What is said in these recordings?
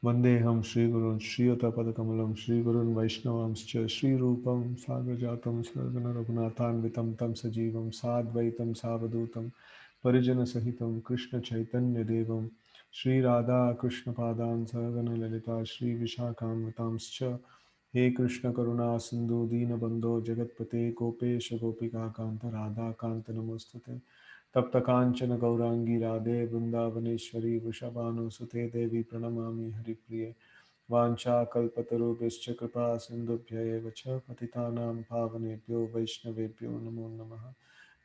Vandeham Shri Gurun Shri Padakamalam Shri Gurun Vaishnavamscha Shri Rupam Sagrajatam Sarvana Raghunathan Vitam Tam Sajivam Sadvaitam Savadutam Parijana Sahitam Krishna Chaitanya Devam Shri Radha Krishna Padan Sarvana Lalita Shri Vishakam Vitamscha He Krishna Karuna Sindhu Dina Bandho Jagatpate Gopesha Gopika Kanta Radha Kanta Namostate तप्त कांचन गौरांगी राधे वृंदावनेश्वरी वृषभानुसुते देवी प्रणमामि हरिप्रिये वाञ्छाकल्पतरुभ्यश्च कृपा सिन्धुभ्य एव च पतितानां पावनेभ्यो वैष्णवेभ्यो नमो नमः।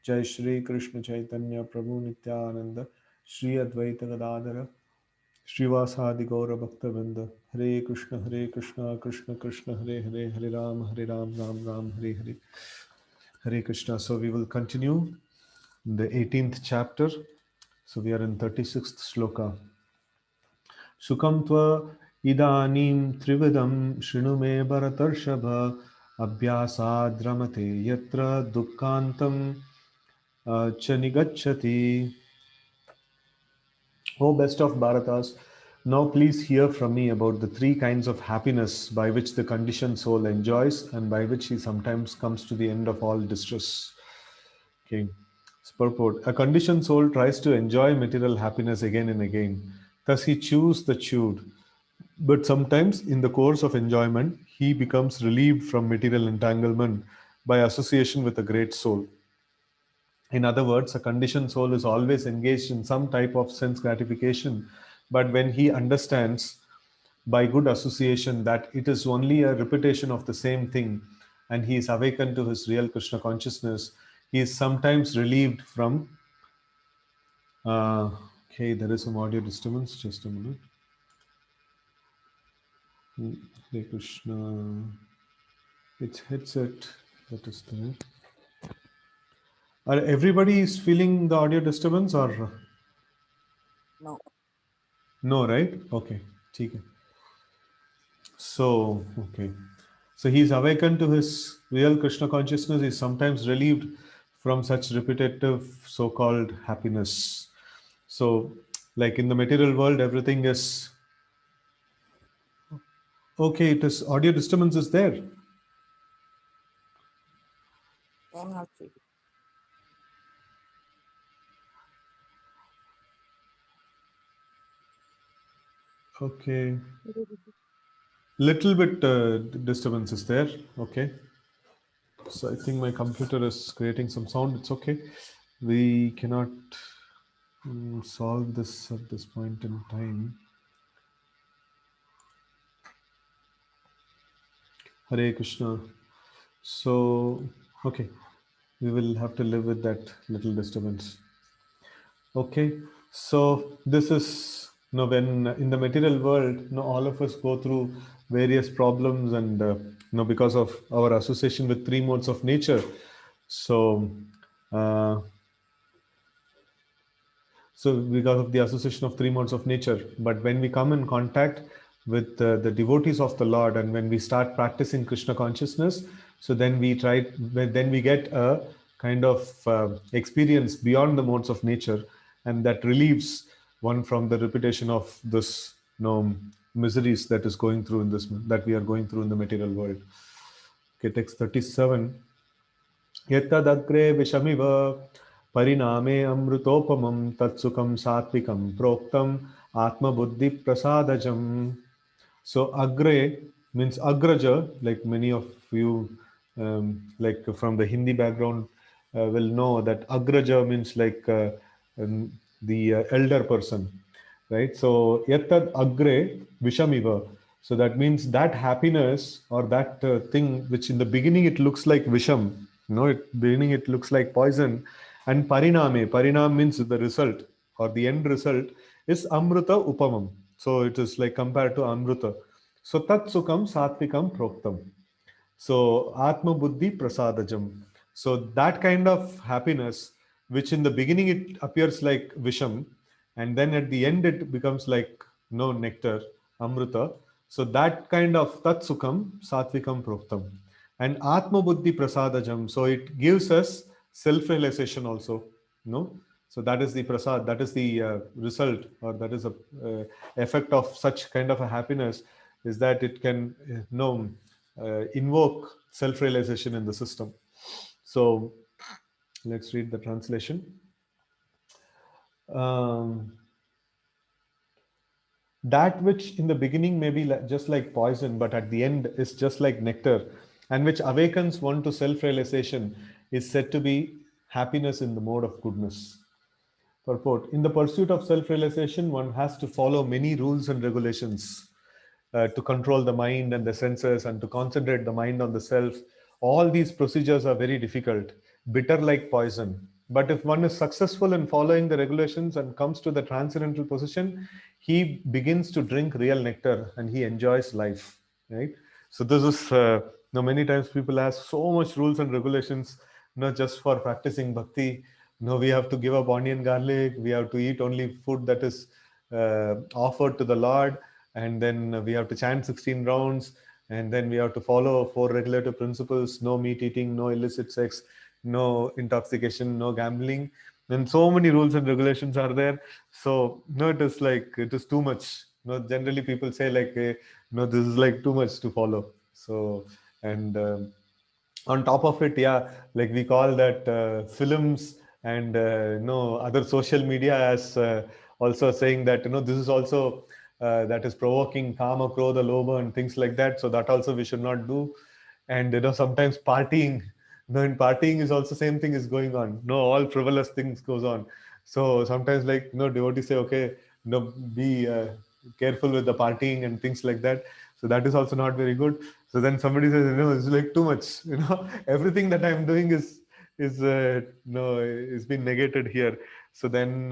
जय श्री कृष्ण चैतन्य प्रभु नित्यानंद श्री अद्वैत गदाधर श्रीवासादि गौर भक्तवृंद हरे Krishna Krishna Krishna Hare Hare Hare Ram Ram Ram Hare Hare Hare Krishna. So we will continue the 18th chapter. So we are in 36th sloka. Sukam tva idanim trividam shृणु me bharatarshava abhyasad ramate yatra dukkantam cha nigacchati. O best of Bharatas, now please hear from me about the three kinds of happiness by which the conditioned soul enjoys and by which he sometimes comes to the end of all distress. Okay. Purport. A conditioned soul tries to enjoy material happiness again and again. Thus he chews the chewed. But sometimes in the course of enjoyment, he becomes relieved from material entanglement by association with a great soul. In other words, a conditioned soul is always engaged in some type of sense gratification. But when he understands by good association that it is only a repetition of the same thing and he is awakened to his real Krishna consciousness, he is sometimes relieved from. Okay, there is some audio disturbance. Just a minute. Hare Krishna. It's headset that is there. Are everybody is feeling the audio disturbance or No. no? Right? Okay. Okay. So, okay. So he is awakened to his real Krishna consciousness. He is sometimes relieved from such repetitive so-called happiness. So, like in the material world, everything is okay. It is audio disturbance is there. I'm not feeling. Okay. Little bit disturbance is there. Okay. So I think my computer is creating some sound. It's okay. We cannot solve this at this point in time. Hare Krishna. So, okay, we will have to live with that little disturbance. Okay, so this is, when in the material world, all of us go through various problems and, because of our association with three modes of nature. So, uh, so because of the association of three modes of nature, but when we come in contact with the devotees of the Lord and when we start practicing Krishna consciousness, so then we get a kind of experience beyond the modes of nature, and that relieves one from the repetition of this miseries that we are going through in the material world. Okay, text 37. यत्तदग्रे विषमिव परिणामे अमृतोपमं तत्सुखं सात्विकं प्रोक्तम् आत्मबुद्धिप्रसादजम्. So agre means agraja, like many of you, like from the Hindi background, will know that agraja means like the elder person, right? So yattad agre vishamiva. So that means that happiness or that thing which in the beginning it looks like visham, beginning it looks like poison, and parinam means the result or the end result is amruta upamam. So it is like compared to amruta. So tat sukam satvikam proktam. So Atma Buddhi Prasadajam. So that kind of happiness, which in the beginning it appears like Visham, and then at the end it becomes like no nectar, Amrita. So that kind of Tat Sukham, Satvikam Proktam. And Atma Buddhi Prasadajam. So it gives us self-realization also. No? So that is the prasad, that is the result, or that is a effect of such kind of a happiness, is that it can invoke self-realization in the system. So let's read the translation. um, that which in the beginning may be just like poison, but at the end is just like nectar, and which awakens one to self-realization, is said to be happiness in the mode of goodness. Purport: in the pursuit of self realization, one has to follow many rules and regulations to control the mind and the senses and to concentrate the mind on the self. All these procedures are very difficult, bitter like poison. But if one is successful in following the regulations and comes to the transcendental position, he begins to drink real nectar and he enjoys life. Right? So this is many times people ask so much rules and regulations, not just for practicing bhakti. No, we have to give up onion garlic. We have to eat only food that is offered to the Lord, and then we have to chant 16 rounds, and then we have to follow four regulative principles: no meat eating, no illicit sex, no intoxication, no gambling. And so many rules and regulations are there. So no, it is like it is too much. No, generally people say like, no, this is like too much to follow. So and on top of it, yeah, like we call that films and other social media as also saying that this is also that is provoking kama, krodha, lobha and things like that, so that also we should not do. And sometimes partying, in partying is also same thing is going on. No, all frivolous things goes on. So sometimes like devotees say, okay, be careful with the partying and things like that. So that is also not very good. So then somebody says, it's like too much. Everything that I'm doing is no is being negated here. So then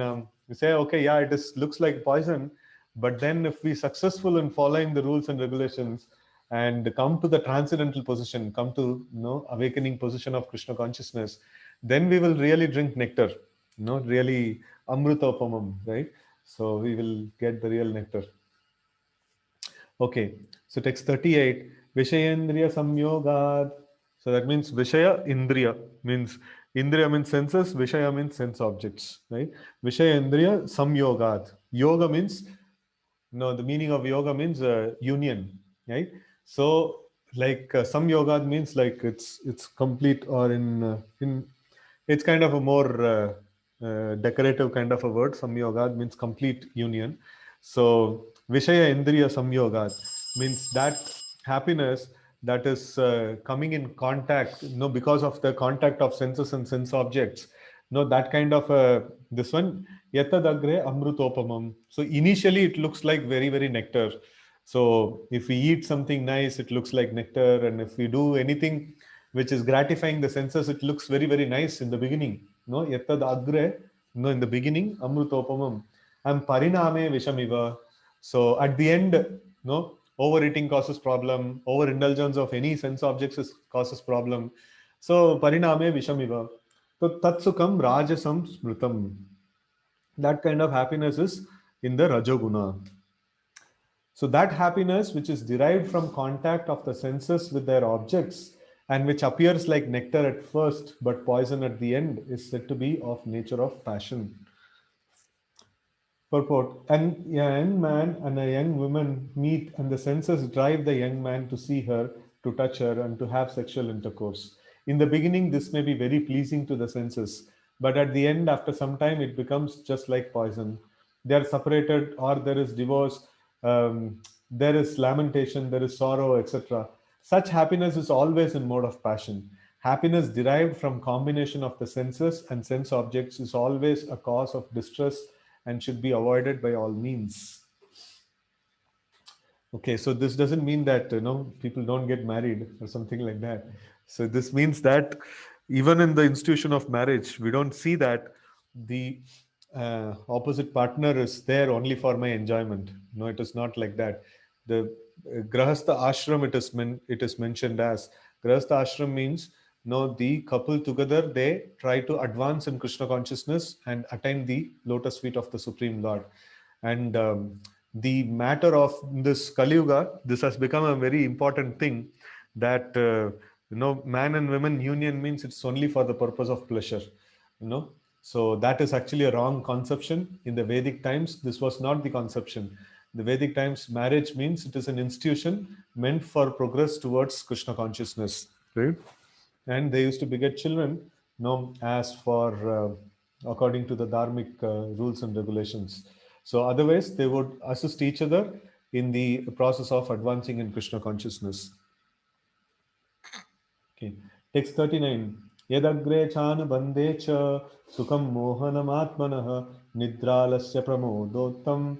you say, okay, yeah, it is looks like poison, but then if we successful in following the rules and regulations and come to the transcendental position, come to awakening position of Krishna consciousness, then we will really drink nectar, really amrutopamam, right? So we will get the real nectar. Okay, so text 38, Vishayendriya Samyogad. So that means Vishaya Indriya means Indriya means senses, Vishaya means sense objects, right? Vishayendriya Samyogad. Yoga means, no, the meaning of yoga means union, right? So like some yoga means like it's complete, or in it's kind of a more decorative kind of a word. Samyogad means complete union. So Vishaya Indriya Samyogad means that happiness that is coming in contact, because of the contact of senses and sense objects. That kind of this one, Yatadagre Amrutopamam. So initially it looks like very, very nectar. So if we eat something nice, it looks like nectar. And if we do anything which is gratifying the senses, it looks very, very nice in the beginning. No, Yatad Agre, no, in the beginning, Amrutopamam. And Pariname Vishamiva. So at the end, no, overeating causes problem, overindulgence of any sense objects causes problem. So Pariname Vishamiva. So Tatsukam Rajasam Smritam. That kind of happiness is in the Rajoguna. So that happiness which is derived from contact of the senses with their objects and which appears like nectar at first but poison at the end is said to be of nature of passion. Purport: a young man and a young woman meet, and the senses drive the young man to see her, to touch her, and to have sexual intercourse. In the beginning, this may be very pleasing to the senses, but at the end, after some time, it becomes just like poison. They are separated, or there is divorce, there is lamentation, there is sorrow, etc. Such happiness is always in mode of passion. Happiness derived from combination of the senses and sense objects is always a cause of distress and should be avoided by all means. Okay, so this doesn't mean that people don't get married or something like that. So this means that even in the institution of marriage, we don't see that the opposite partner is there only for my enjoyment. No, it is not like that. The grahastha ashram, it is mentioned as grahastha ashram means no, the couple together they try to advance in Krishna consciousness and attain the lotus feet of the Supreme Lord. And the matter of this Kali Yuga, this has become a very important thing, that man and women union means it's only for the purpose of pleasure. So that is actually a wrong conception. In the Vedic times, this was not the conception. The Vedic times, marriage means it is an institution meant for progress towards Krishna consciousness, right? And they used to beget children, as for according to the dharmic rules and regulations. So otherwise, they would assist each other in the process of advancing in Krishna consciousness. Okay. Text 39. Yadagre chan bande cha sukham mohanamatmanah nidralasya pramodottam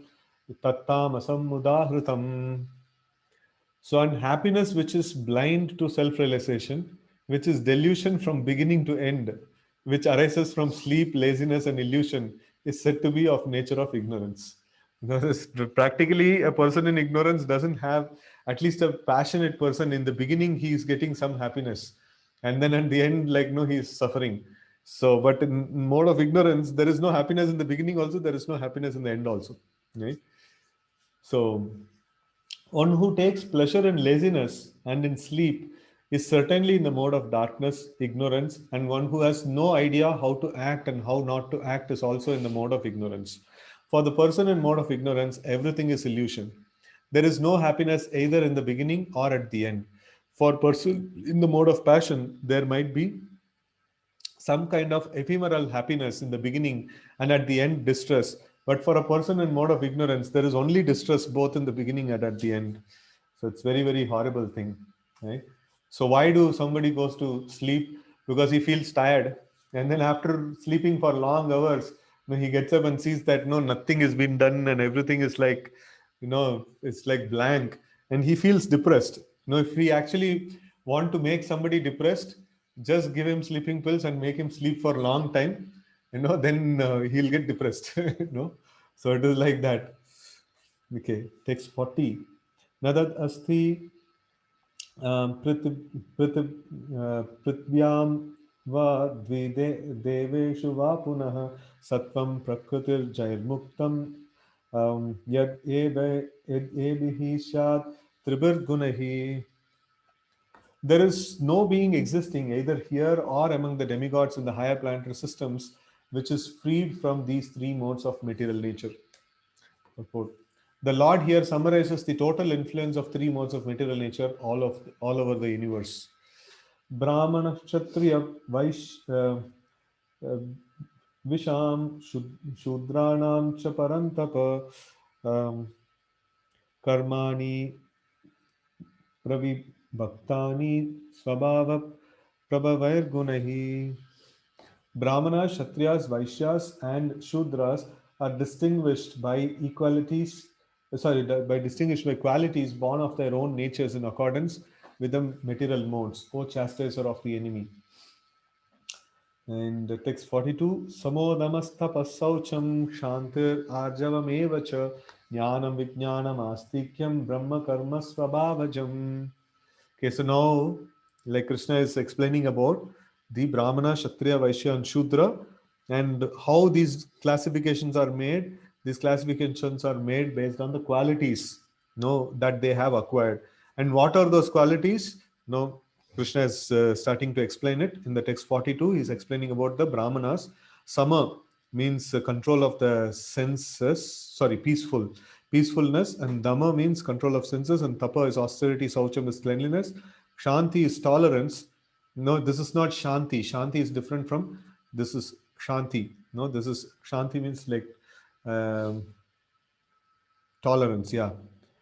tattamasam udahritam. So, and happiness which is blind to self realization, which is delusion from beginning to end, which arises from sleep, laziness, and illusion, is said to be of nature of ignorance. Because practically, a person in ignorance doesn't have, at least a passionate person, in the beginning, he is getting some happiness. And then at the end, like, no, he is suffering. So, but in mode of ignorance, there is no happiness in the beginning, also, there is no happiness in the end, also. Right? So, one who takes pleasure in laziness and in sleep is certainly in the mode of darkness, ignorance, and one who has no idea how to act and how not to act is also in the mode of ignorance. For the person in mode of ignorance, everything is illusion. There is no happiness either in the beginning or at the end. For person in the mode of passion, there might be some kind of ephemeral happiness in the beginning and at the end distress. But for a person in mode of ignorance, there is only distress both in the beginning and at the end. So it's very, very horrible thing, right? So why do somebody goes to sleep? Because he feels tired, and then after sleeping for long hours, he gets up and sees that no, nothing has been done and everything is like, it's like blank, and he feels depressed. If we actually want to make somebody depressed, just give him sleeping pills and make him sleep for a long time, then he'll get depressed. So it is like that. Okay, text 40. Nadad asti पृथिव्यां वा देवेषु वा पुनः सत्वं प्रकृतिर्जैर्मुक्तं यद् एभिः स्यात् त्रिभिर्गुणैः. There is no being existing either here or among the demigods in the higher planetary systems which is freed from these three modes of material nature. Purport. The Lord here summarizes the total influence of three modes of material nature all over the universe. Brahmana, Kshatriya, uh, Visham, Shudranam, cha Parantapa, um, Karmani, Pravibhaktani, Swabhava, Prabhavair Gunahi. Brahmanas, Kshatriyas, Vaishyas, and Shudras are distinguished by by distinguished by qualities born of their own natures in accordance with the material modes. O chastiser of the enemy. And text 42, Samodamastapasaucham Shantir Arjavam Evacha Jnanam Vijnanam Astikyam Brahma Karma Swabhavajam. Okay, so now, like Krishna is explaining about the Brahmana, Kshatriya, Vaishya, and Shudra, and how these classifications are made. These classifications are made based on the qualities, that they have acquired. And what are those qualities? Krishna is starting to explain it in the text 42. He is explaining about the Brahmanas. Sama means control of the senses, peacefulness, and Dhamma means control of senses, and Tapa is austerity, Saucham is cleanliness, Shanti is tolerance. No, this is not Shanti. Shanti is different from this is Shanti. No, this is Shanti means like um, tolerance, yeah.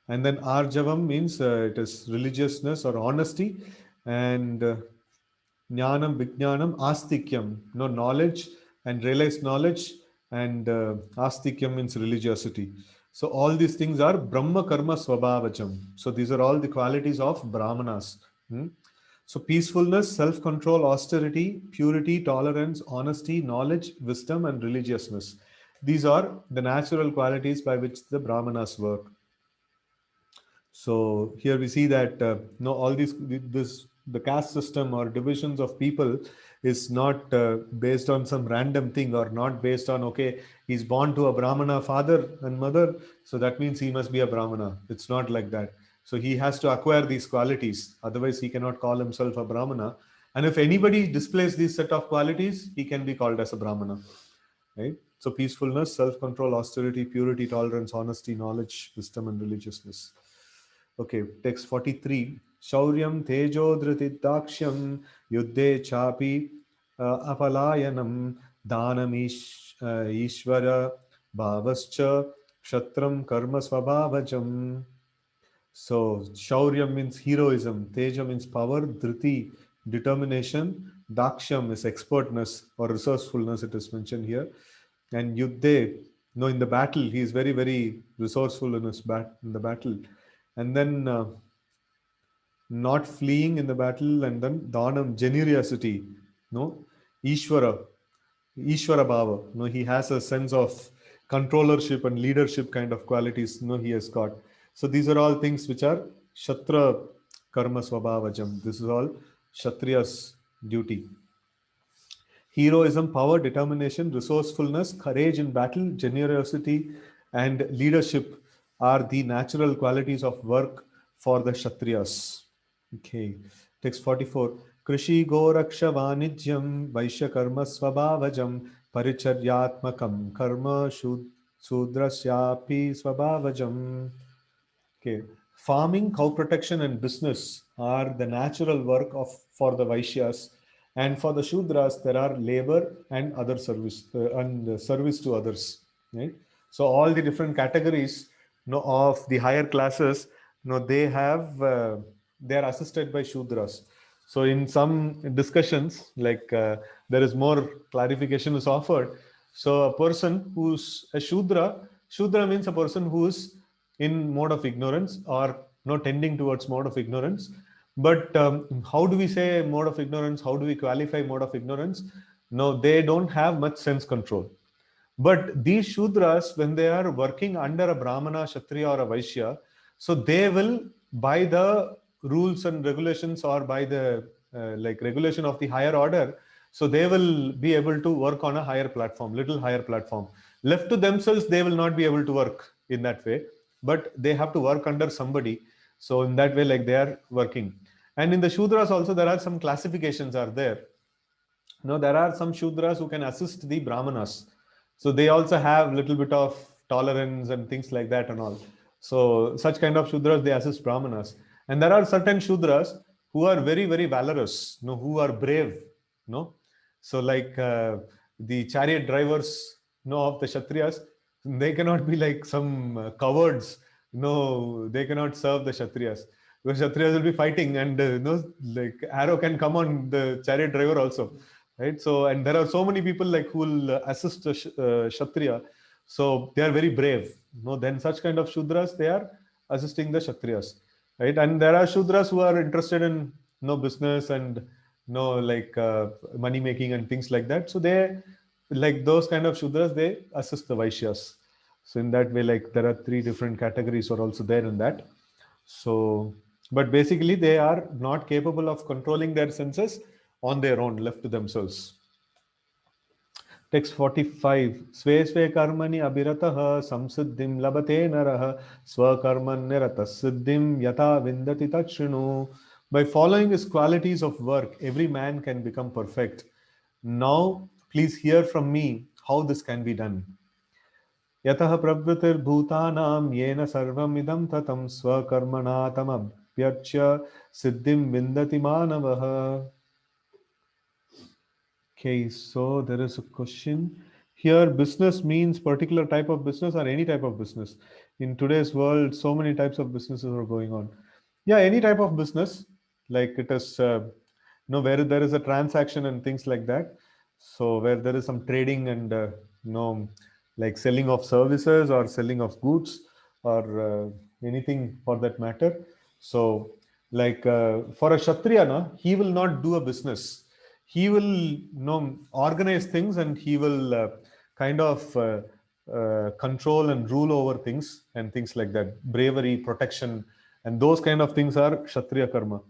And then Arjavam means it is religiousness or honesty, and Jnanam, Vijnanam, Astikyam, knowledge and realized knowledge, and Astikyam means religiosity. So all these things are Brahma Karma Swabhavacham. So these are all the qualities of Brahmanas. Hmm? So peacefulness, self-control, austerity, purity, tolerance, honesty, knowledge, wisdom, and religiousness. These are the natural qualities by which the Brahmanas work. So here we see that all the caste system or divisions of people is not based on some random thing, or not based on, okay, he's born to a Brahmana father and mother, so that means he must be a Brahmana. It's not like that. So he has to acquire these qualities, otherwise he cannot call himself a Brahmana. And if anybody displays these set of qualities, he can be called as a Brahmana. right? So peacefulness, self-control, austerity, purity, tolerance, honesty, knowledge, wisdom, and religiousness. Okay, text 43. Shauryam tejo dhritidaksham yuddhe chapi apalayanam dhanam ishvara bhavascha kshatram karma svabhavajam. So Shaurya means heroism, Teja means power, Dhriti, determination, Daksham is expertness or resourcefulness, it is mentioned here. And Yuddhe, no, in the battle, he is very, very resourceful in in the battle. And then not fleeing in the battle, and then Dhanam, generosity, no, Ishvara, Ishvara Bhava. No, he has a sense of controllership and leadership kind of qualities. No, he has got. So these are all things which are Shatra Karma Swabhavajam. This is all Kshatriya's duty. Heroism, power, determination, resourcefulness, courage in battle, generosity, and leadership are the natural qualities of work for the Kshatriyas. Okay. Text 44. Krishi Goraksha Vanijyam Vaishya Karma Swabhavajam Paricharyatmakam Karma Sudrasyapi Swabhavajam. Okay. Farming, cow protection, and business are the natural work of for the Vaishyas, and for the Shudras there are labor and other service and service to others. Right. So all the different categories, of the higher classes, they are assisted by Shudras. So in some discussions, like there is more clarification is offered. So a person who's a Shudra means a person who is in mode of ignorance or not tending towards mode of ignorance. But how do we say mode of ignorance? How do we qualify mode of ignorance? No, they don't have much sense control. But these Shudras, when they are working under a Brahmana, Kshatriya, or a Vaishya, so they will, by the rules and regulations or by the like regulation of the higher order, so they will be able to work on a higher platform, little higher platform. Left to themselves, they will not be able to work in that way, but they have to work under somebody. So in that way, like they are working. And in the Shudras also, there are some classifications are there. Now there are some Shudras who can assist the Brahmanas. So they also have little bit of tolerance and things like that and all. So such kind of Shudras, they assist Brahmanas. And there are certain Shudras who are very, very valorous, who are brave. No, so like the chariot drivers, of the Kshatriyas, they cannot be like some cowards. No, they cannot serve the Kshatriyas. The Kshatriyas will be fighting, and like arrow can come on the chariot driver also, right? So, and there are so many people like who will assist the Kshatriya. So they are very brave. Then such kind of Shudras, they are assisting the Kshatriyas, right? And there are Shudras who are interested in business and like money making and things like that. So they, like those kind of Shudras, they assist the Vaishyas. So in that way, like there are three different categories are also there in that. So, but basically they are not capable of controlling their senses on their own, left to themselves. Text 45. Sve sve karmani abhiratah samsiddhim labate narah swakarmanyarata siddhim yata vindati tachrinu. By following his qualities of work, every man can become perfect. Now, please hear from me how this can be done. यतः प्रवृत्तिर्भूतानां येन सर्वमिदं ततं स्वकर्मणा तमभ्यर्च्य सिद्धिं विन्दति मानवः. Okay, so there is a question here. Business means particular type of business or any type of business. In today's world, so many types of businesses are going on. Yeah, any type of business, like it is, where there is a transaction and things like that. So where there is some trading and like selling of services or selling of goods or anything for that matter. So like for a Kshatriya, he will not do a business. He will organize things, and he will kind of control and rule over things and things like that. Bravery, protection, and those kind of things are Kshatriya karma.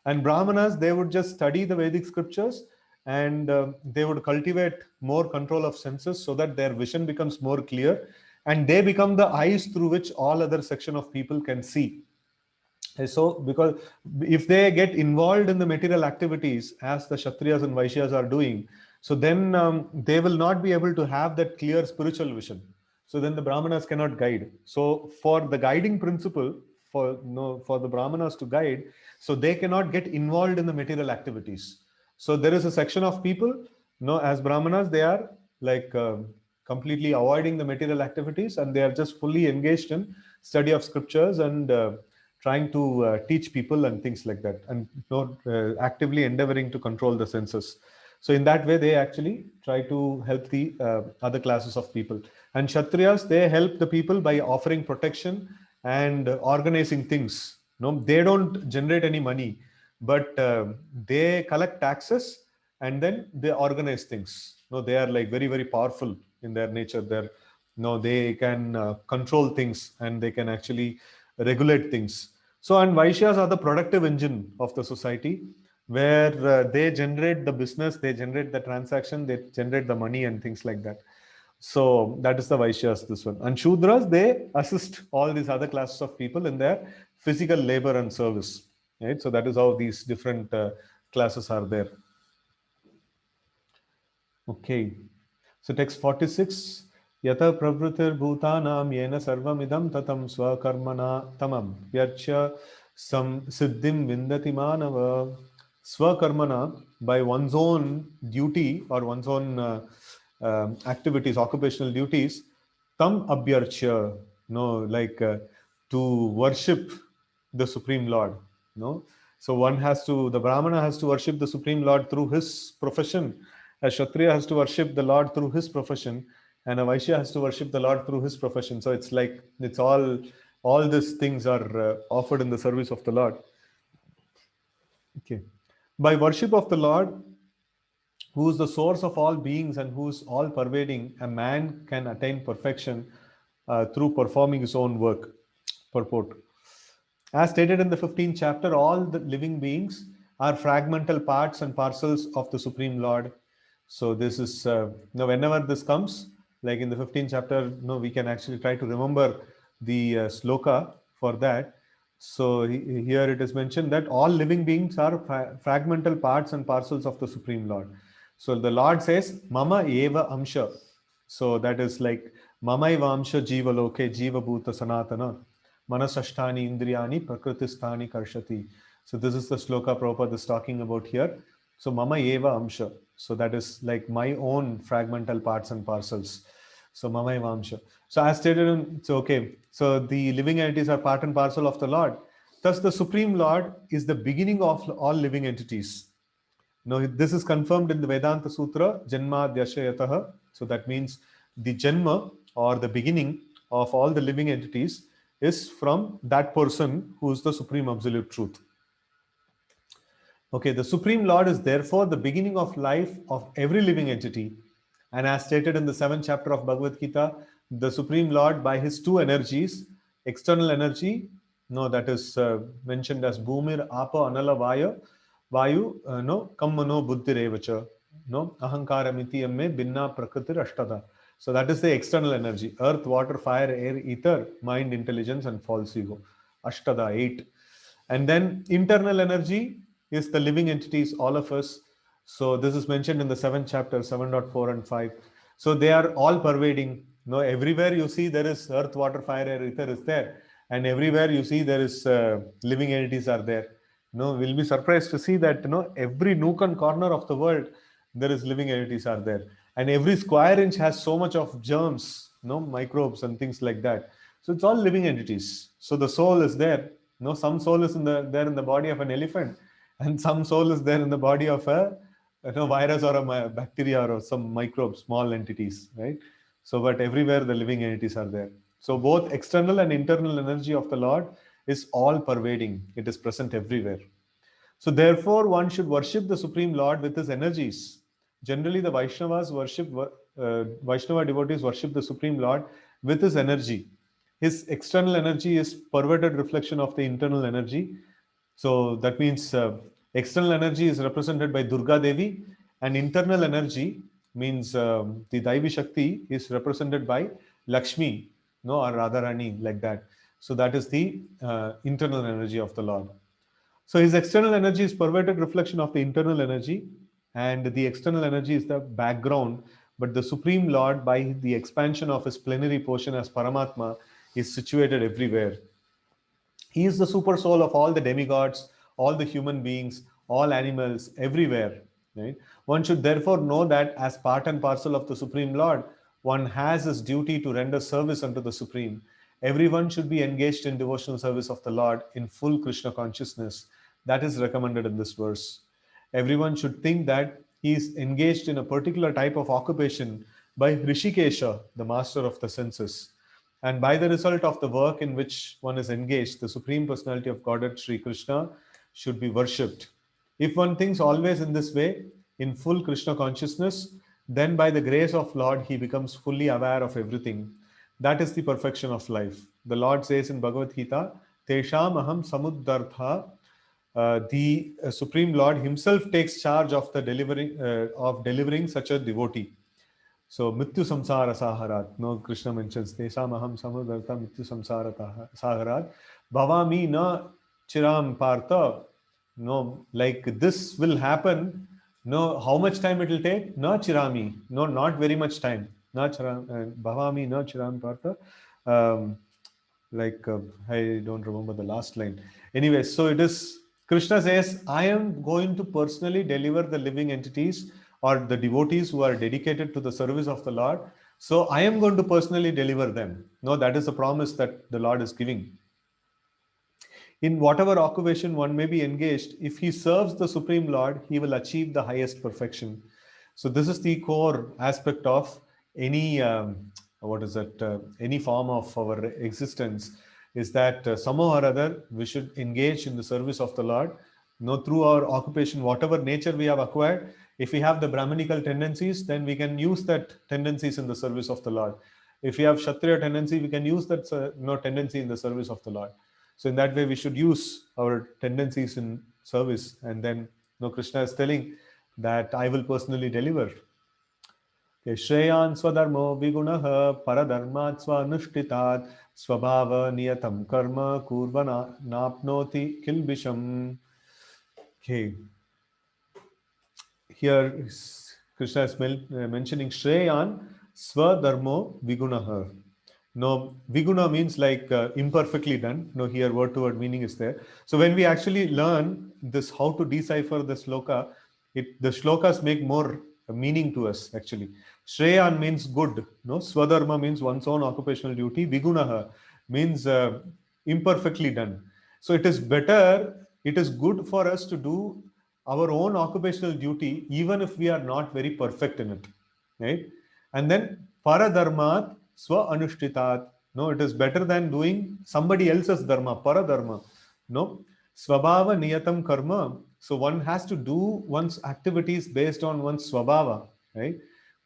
And Brahmanas, they would just study the Vedic scriptures, and they would cultivate more control of senses so that their vision becomes more clear, and they become the eyes through which all other section of people can see. So, because if they get involved in the material activities as the Kshatriyas and Vaishyas are doing, So then they will not be able to have that clear spiritual vision. So then the brahmanas cannot guide. So for the guiding principle, for no for the brahmanas to guide, so they cannot get involved in the material activities. So there is a section of people, as brahmanas, they are like completely avoiding the material activities, and they are just fully engaged in study of scriptures and trying to teach people and things like that, and not actively endeavoring to control the senses. So in that way, they actually try to help the other classes of people. And Kshatriyas, they help the people by offering protection and organizing things. No, they don't generate any money, but they collect taxes and then they organize things. No, they are like very, very powerful in their nature. They're no, they can control things and they can actually regulate things. So, and Vaishyas are the productive engine of the society, where they generate the business, they generate the transaction, they generate the money and things like that. So that is the Vaishyas, this one. And Shudras, they assist all these other classes of people in their physical labor and service. Right? So that is how these different classes are there. Okay. So text 46. Yata pravritir bhutanam yena sarvamidam tatam swakarmana tamam vyarcha sam siddhim vindati manava. Swakarmana, by one's own duty or one's own activities, occupational duties, tam abhyarcha, no, like to worship the Supreme Lord. No, so one has to, the Brahmana has to worship the Supreme Lord through his profession. A Kshatriya has to worship the Lord through his profession, and a Vaishya has to worship the Lord through his profession. So it's like it's all these things are offered in the service of the Lord. Okay, by worship of the Lord, who is the source of all beings and who is all pervading, a man can attain perfection through performing his own work. Purport. As stated in the 15th chapter, all the living beings are fragmental parts and parcels of the Supreme Lord. So this is now whenever this comes, like in the 15th chapter, we can actually try to remember the sloka for that. So here it is mentioned that all living beings are fragmental parts and parcels of the Supreme Lord. So the Lord says, "Mama eva amsha." So that is like "Mama eva amsha jiva loke jiva bhuta sanatana." Manasashtani indriyani prakritisthani karshati. So this is the sloka Prabhupada is talking about here. So mama eva amsha. So that is like my own fragmental parts and parcels. So mama eva amsha. So as stated in, so okay. So the living entities are part and parcel of the Lord. Thus the Supreme Lord is the beginning of all living entities. Now, this is confirmed in the Vedanta Sutra, Janma Dhyashayataha. So that means the Janma or the beginning of all the living entities is from that person who is the Supreme Absolute Truth. Okay, the Supreme Lord is therefore the beginning of life of every living entity. And as stated in the 7th chapter of Bhagavad Gita, the Supreme Lord, by his two energies, external energy, no, that is mentioned as Bhumir, Apa, Anala, Vayu, no, Kammano, Buddhirevacha, no, Ahankara, Miti, Amme, Binna, Prakritir, Ashtada. So that is the external energy: earth, water, fire, air, ether, mind, intelligence, and false ego. Ashtada, 8. And then internal energy is the living entities, all of us. So this is mentioned in the 7th chapter, 7.4 and 5. So they are all pervading. Everywhere you see there is earth, water, fire, air, ether is there. And everywhere you see there is living entities are there. We'll be surprised to see that every nook and corner of the world there is living entities are there, and every square inch has so much of germs, microbes and things like that. So it's all living entities. So the soul is there. Some soul is there in the body of an elephant, and some soul is there in the body of a virus or a bacteria or some microbes, small entities, right? So, but everywhere the living entities are there. So both external and internal energy of the Lord is all pervading. It is present everywhere. So therefore, one should worship the Supreme Lord with his energies. Generally, the Vaishnava devotees worship the Supreme Lord with his energy. His external energy is perverted reflection of the internal energy. So that means external energy is represented by Durga Devi, and internal energy means the Daivi Shakti is represented by Lakshmi, or Radharani, like that. So that is the internal energy of the Lord. So his external energy is perverted reflection of the internal energy. and the external energy is the background, but the Supreme Lord, by the expansion of his plenary portion as Paramatma, is situated everywhere. He is the super soul of all the demigods, all the human beings, all animals, everywhere. Right? One should therefore know that as part and parcel of the Supreme Lord, one has his duty to render service unto the Supreme. Everyone should be engaged in devotional service of the Lord in full Krishna consciousness. That is recommended in this verse. Everyone should think that he is engaged in a particular type of occupation by Rishikesha, the master of the senses. And by the result of the work in which one is engaged, the Supreme Personality of Godhead, Sri Krishna, should be worshipped. If one thinks always in this way, in full Krishna consciousness, then by the grace of Lord, he becomes fully aware of everything. That is the perfection of life. The Lord says in Bhagavad Gita, Tesham aham samuddartha. The Supreme Lord himself takes charge of the delivering such a devotee. So Mrityu Samsara Saharat. No, Krishna mentions Tesam Aham Samudarta Mrityu Samsara Saharat. Bhavami na Chiram Partha. No, like this will happen. No, how much time it will take? Na Chirami. No, not very much time. Na Chiram Bhavami na Chiram Partha. Um, like I don't remember the last line. Anyway, so it is Krishna says, I am going to personally deliver the living entities or the devotees who are dedicated to the service of the Lord. So I am going to personally deliver them. No, that is a promise that the Lord is giving. In whatever occupation one may be engaged, if he serves the Supreme Lord, he will achieve the highest perfection. So this is the core aspect of any what is it? Any form of our existence is that somehow or other we should engage in the service of the Lord. No, through our occupation, whatever nature we have acquired, if we have the Brahminical tendencies, then we can use that tendencies in the service of the Lord. If we have Kshatriya tendency, we can use that tendency in the service of the Lord. So in that way, we should use our tendencies in service. And then, Krishna is telling that I will personally deliver. Okay, Shreyan Swadharmo Vigunaha Paradharmat Swanushtitat Swabhava Niyatam Karma Kurvana Napnoti Kilbisham. Okay, here Krishna is mentioning Shreyan Swadharmo Vigunaha. No, viguna means like imperfectly done. No, here word to word meaning is there. So when we actually learn this, how to decipher the sloka, the shlokas make more meaning to us actually. Shreyan means good. No, Swadharma means one's own occupational duty. Vigunaha means imperfectly done. So it is better, it is good for us to do our own occupational duty, even if we are not very perfect in it. Right? And then paradharmat swa anushtitat. No, it is better than doing somebody else's dharma, paradharma. No, swabhava niyatam karma. So one has to do one's activities based on one's swabhava, right?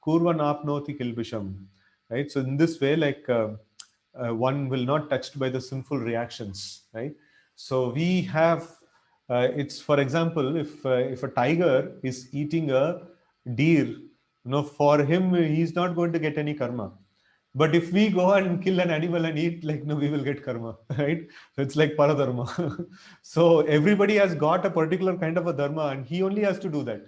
Kurvan apnoti kilbisham, right? So in this way, like one will not touched by the sinful reactions, right? So we have, it's for example, if a tiger is eating a deer, for him he's not going to get any karma. But if we go and kill an animal and eat, like, no, we will get karma, right? So it's like paradharma. So everybody has got a particular kind of a dharma, and he only has to do that.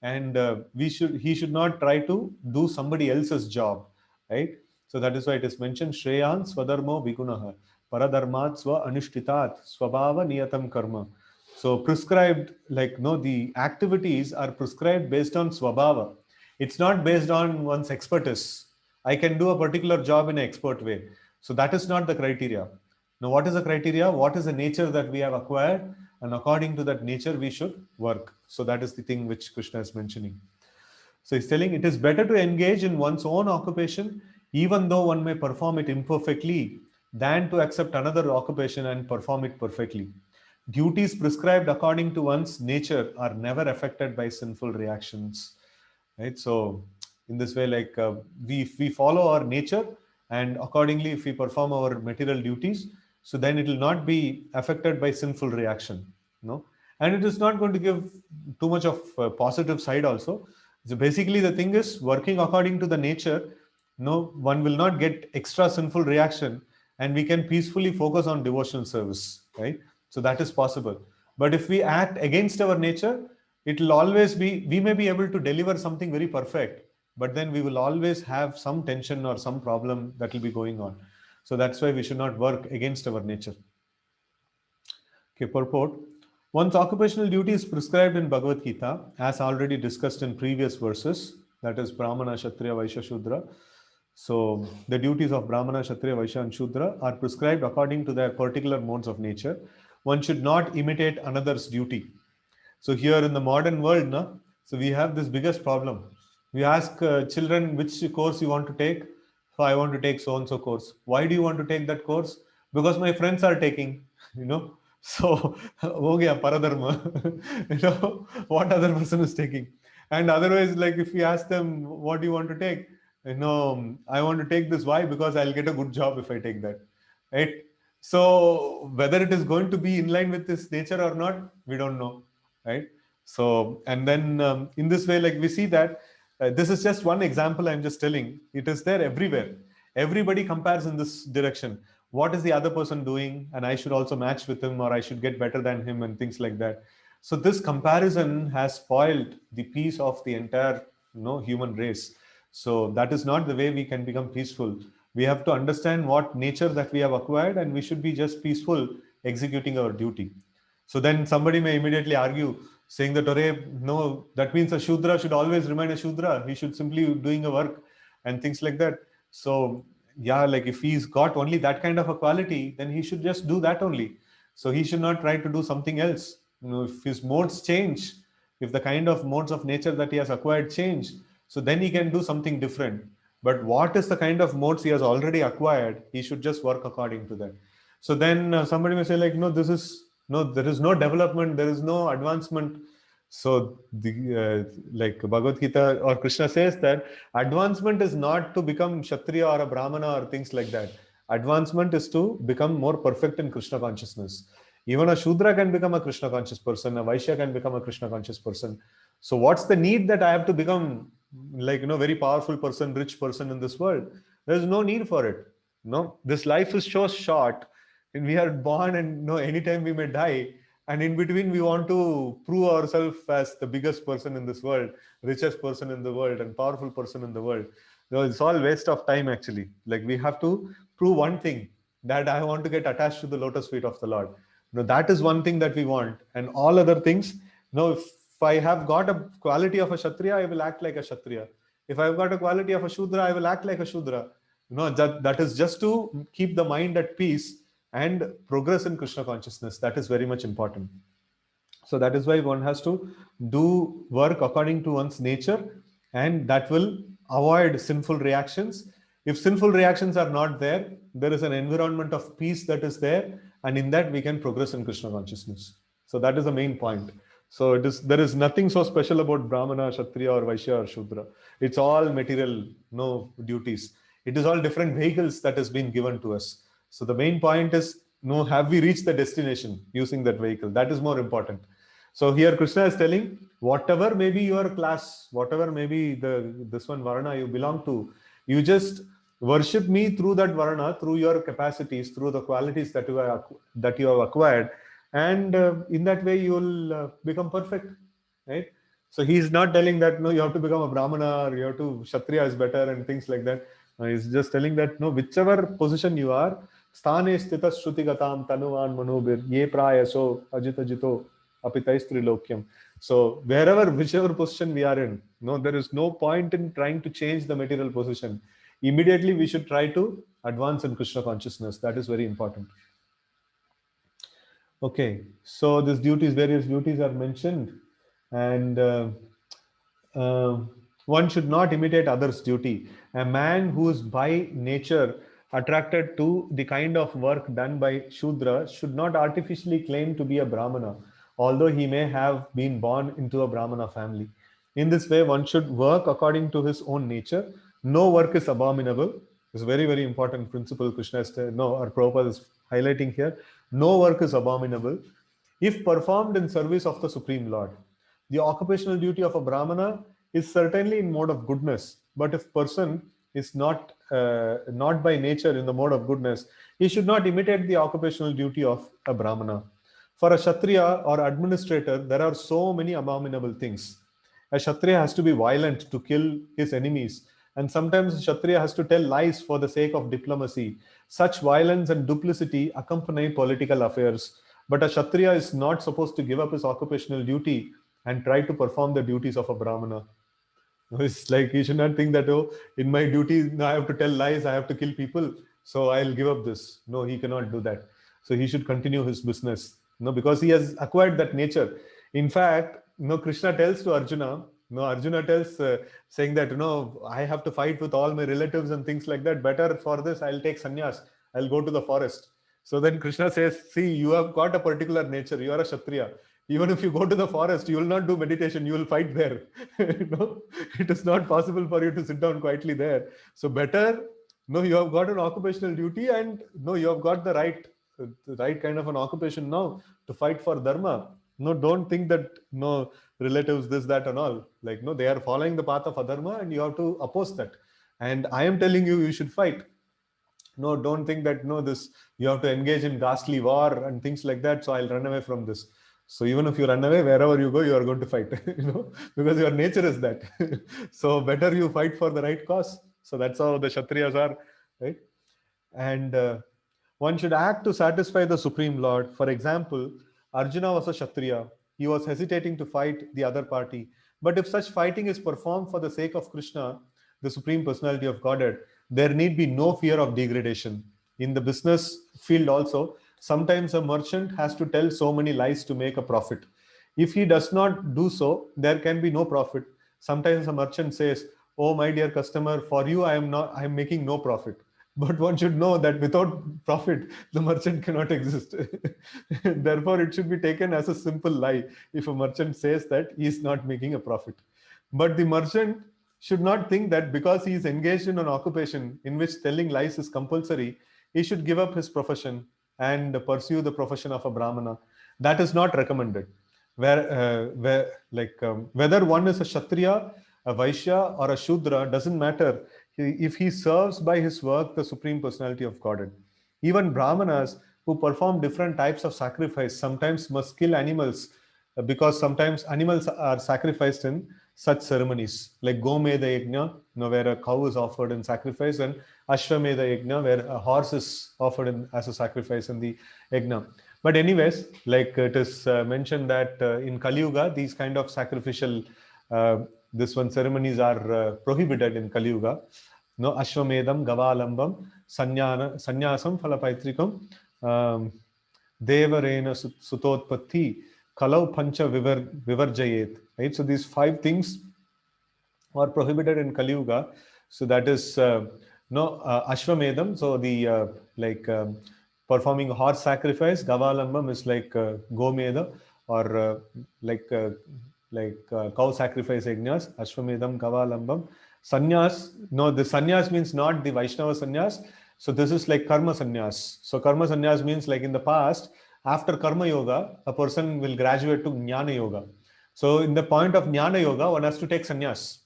And he should not try to do somebody else's job, right? So that is why it is mentioned, Shreyan Swadharmo Vigunaha, Paradharmat Swa Anushtitat, Swabhava Niyatam Karma. So prescribed, like, no, the activities are prescribed based on Swabhava. It's not based on one's expertise. I can do a particular job in an expert way. So that is not the criteria. Now, what is the criteria? What is the nature that we have acquired? And according to that nature, we should work. So that is the thing which Krishna is mentioning. So he's telling it is better to engage in one's own occupation, even though one may perform it imperfectly, than to accept another occupation and perform it perfectly. Duties prescribed according to one's nature are never affected by sinful reactions, right? So in this way, like if we follow our nature, and accordingly if we perform our material duties, so then it will not be affected by sinful reaction, and it is not going to give too much of positive side also. So basically the thing is, working according to the nature, one will not get extra sinful reaction, and we can peacefully focus on devotional service, right? So that is possible. But if we act against our nature, it will always be, we may be able to deliver something very perfect, but then we will always have some tension or some problem that will be going on. So that's why we should not work against our nature. Okay, purport. One's occupational duty is prescribed in Bhagavad Gita, as already discussed in previous verses, that is Brahmana, Kshatriya, Vaishya, Shudra. So the duties of Brahmana, Kshatriya, Vaishya and Shudra are prescribed according to their particular modes of nature. One should not imitate another's duty. So here in the modern world, no, so we have this biggest problem. We ask children which course you want to take. So I want to take so and so course. Why do you want to take that course? Because my friends are taking, you know. So ho gaya paradharma, you know, what other person is taking. And otherwise, like if you ask them what do you want to take, you know, I want to take this. Why? Because I'll get a good job if I take that, right? So whether it is going to be in line with this nature or not, we don't know, right? So and then in this way, like we see that this is just one example I'm just telling. It is there everywhere. Everybody compares in this direction. What is the other person doing, and I should also match with him, or I should get better than him, and things like that. So this comparison has spoiled the peace of the entire, you know, human race. So that is not the way we can become peaceful. We have to understand what nature that we have acquired, and we should be just peaceful executing our duty. So then somebody may immediately argue, saying that, no, that means a Shudra should always remain a Shudra. He should simply doing a work and things like that. So yeah, like if he's got only that kind of a quality, then he should just do that only. So he should not try to do something else. You know, if his modes change, if the kind of modes of nature that he has acquired change, so then he can do something different. But what is the kind of modes he has already acquired? He should just work according to that. So then somebody may say like, no, this is no, there is no development, there is no advancement. So the like Bhagavad Gita or Krishna says that advancement is not to become Kshatriya or a Brahmana or things like that. Advancement is to become more perfect in Krishna consciousness. Even a Shudra can become a Krishna conscious person, a Vaishya can become a Krishna conscious person. So what's the need that I have to become like, you know, very powerful person, rich person in this world? There's no need for it. No, this life is so short, and we are born, and no, anytime we may die, and in between we want to prove ourselves as the biggest person in this world, richest person in the world, and powerful person in the world. No, it's all waste of time actually. Like we have to prove one thing, that I want to get attached to the lotus feet of the Lord. No, that is one thing that we want, and all other things. No, if I have got a quality of a Kshatriya, I will act like a Kshatriya. If I've got a quality of a Shudra, I will act like a Shudra. That is just to keep the mind at peace and progress in Krishna consciousness. That is very much important. So that is why one has to do work according to one's nature, and that will avoid sinful reactions. If sinful reactions are not there, there is an environment of peace that is there, and in that we can progress in Krishna consciousness. So that is the main point. So there is nothing so special about Brahmana, Kshatriya, or Vaishya or Shudra. It's all material, no duties. It is all different vehicles that has been given to us. So the main point is, no, have we reached the destination using that vehicle? That is more important. So here Krishna is telling, whatever may be your class, whatever may be this one Varna you belong to, you just worship me through that Varna, through your capacities, through the qualities that you have acquired, and in that way you will become perfect, right? So he's not telling that no, you have to become a Brahmana, or you have to Kshatriya is better and things like that. He's just telling that no, whichever position you are, sthane sthitas shruti tanuvan manobir ye prayaso ajita jito apitais lokyam. So wherever, whichever position we are in, no, there is no point in trying to change the material position. Immediately we should try to advance in Krishna consciousness. That is very important. Okay, so these duties, various duties are mentioned, and uh, one should not imitate others' duty. A man who is by nature attracted to the kind of work done by Shudra should not artificially claim to be a Brahmana, although he may have been born into a Brahmana family. In this way, one should work according to his own nature. No work is abominable. It's a very, very important principle Krishna is, no, or Prabhupada is highlighting here. No work is abominable if performed in service of the Supreme Lord. The occupational duty of a Brahmana is certainly in mode of goodness, but if person is not by nature in the mode of goodness, he should not imitate the occupational duty of a Brahmana. For a Kshatriya or administrator, there are so many abominable things. A Kshatriya has to be violent to kill his enemies, and sometimes a Kshatriya has to tell lies for the sake of diplomacy. Such violence and duplicity accompany political affairs. But a Kshatriya is not supposed to give up his occupational duty and try to perform the duties of a Brahmana. It's like you should not think that, oh, in my duty, now I have to tell lies, I have to kill people, so I'll give up this. No, he cannot do that. So he should continue his business. No, because he has acquired that nature. In fact, Krishna tells to Arjuna, Arjuna tells, saying that, I have to fight with all my relatives and things like that. Better for this, I'll take sannyas. I'll go to the forest. So then Krishna says, see, you have got a particular nature. You are a Kshatriya. Even if you go to the forest, you will not do meditation, you will fight there. It is not possible for you to sit down quietly there. So better, no, you have got an occupational duty, and no, you have got the right kind of an occupation now to fight for dharma. No, don't think that, no, relatives, this, that, and all. Like, no, they are following the path of adharma, and you have to oppose that. And I am telling you, you should fight. No, don't think that, no, this, you have to engage in ghastly war and things like that, so I'll run away from this. So even if you run away, wherever you go, you are going to fight, because your nature is that. So better you fight for the right cause. So that's how the Kshatriyas are, right? And one should act to satisfy the Supreme Lord. For example, Arjuna was a Kshatriya. He was hesitating to fight the other party. But if such fighting is performed for the sake of Krishna, the Supreme Personality of Godhead, there need be no fear of degradation. In the business field also, sometimes a merchant has to tell so many lies to make a profit. If he does not do so, there can be no profit. Sometimes a merchant says, "Oh, my dear customer, for you I am making no profit." But one should know that without profit, the merchant cannot exist. Therefore, it should be taken as a simple lie if a merchant says that he is not making a profit. But the merchant should not think that because he is engaged in an occupation in which telling lies is compulsory, he should give up his profession and pursue the profession of a Brahmana. That is not recommended. Whether one is a Kshatriya, a Vaishya, or a Shudra doesn't matter if he serves by his work the Supreme Personality of Godhead. Even Brahmanas who perform different types of sacrifice sometimes must kill animals, because sometimes animals are sacrificed in such ceremonies, like Gomeda Yajna, where a cow is offered in sacrifice, and Ashwamedha Yajna, where a horse is offered as a sacrifice in the Yajna. But anyways, like it is mentioned that in Kali Yuga, these kind of sacrificial uh, this one ceremonies are prohibited in Kali Yuga. No, Ashwamedam, Gavalambam, Sanyasam, Falapaitrikam, Devarena Sutotpatti, Kalau Pancha Vivarjayet. Right? So these 5 things are prohibited in Kali Yuga. So that is Ashwamedam. So the performing horse sacrifice. Gavalambam is like Gomeda, or cow sacrifice yajnas. Ashwamedam, Gavalambam. Sannyas. No, the sannyas means not the Vaishnava sannyas. So this is like karma sannyas. So karma sannyas means, like in the past, after karma yoga, a person will graduate to jnana yoga. So in the point of jnana yoga, one has to take sannyas.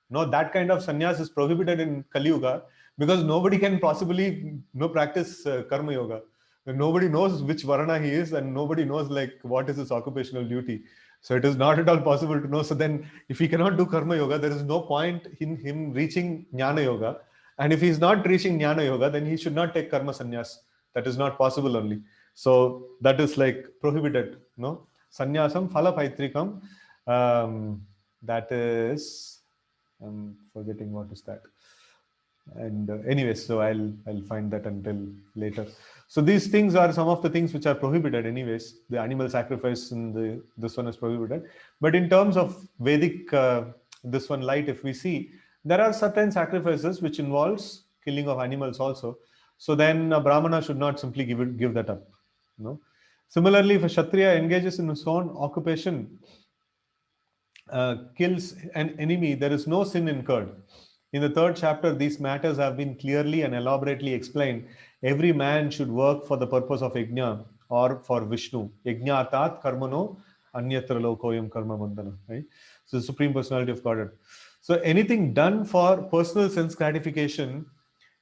No, that kind of sannyas is prohibited in Kali Yuga, because nobody can possibly practice karma yoga. Nobody knows which varana he is, and nobody knows like what is his occupational duty. So it is not at all possible to know. So then, if he cannot do karma yoga, there is no point in him reaching jnana yoga. And if he is not reaching jnana yoga, then he should not take karma sannyas. That is not possible only. So that is like prohibited. No, sannyasam phala paitrikam. That is, I'm forgetting what is that. And anyways, so I'll find that until later. So these things are some of the things which are prohibited. Anyways, the animal sacrifice in this one is prohibited. But in terms of Vedic this one light, if we see, there are certain sacrifices which involves killing of animals also. So then a Brahmana should not simply give that up. No. Similarly, if a Kshatriya engages in his own occupation, kills an enemy, there is no sin incurred. In the 3rd chapter, these matters have been clearly and elaborately explained. Every man should work for the purpose of yajna or for Vishnu. Yajna atat karmano anyatra lokoyam karma bandhana. Right? So the Supreme Personality of Godhead. So anything done for personal sense gratification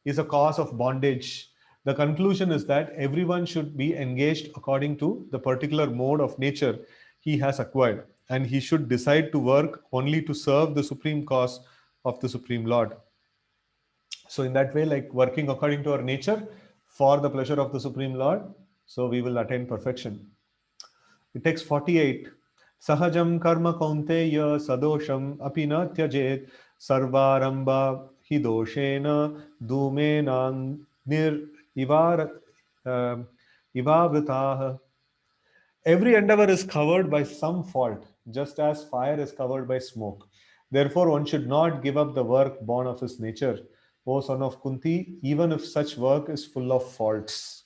is a cause of bondage The conclusion is that everyone should be engaged according to the particular mode of nature he has acquired, and he should decide to work only to serve the supreme cause of the Supreme Lord. So, in that way, like working according to our nature for the pleasure of the Supreme Lord, so we will attain perfection. It takes 48. Sahajam karma kaunteya sadosham apina tyajet sarvaramba hidoshena dhumena nir ivar ivavritah. Every endeavor is covered by some fault, just as fire is covered by smoke. Therefore, one should not give up the work born of his nature, O son of Kunti, even if such work is full of faults.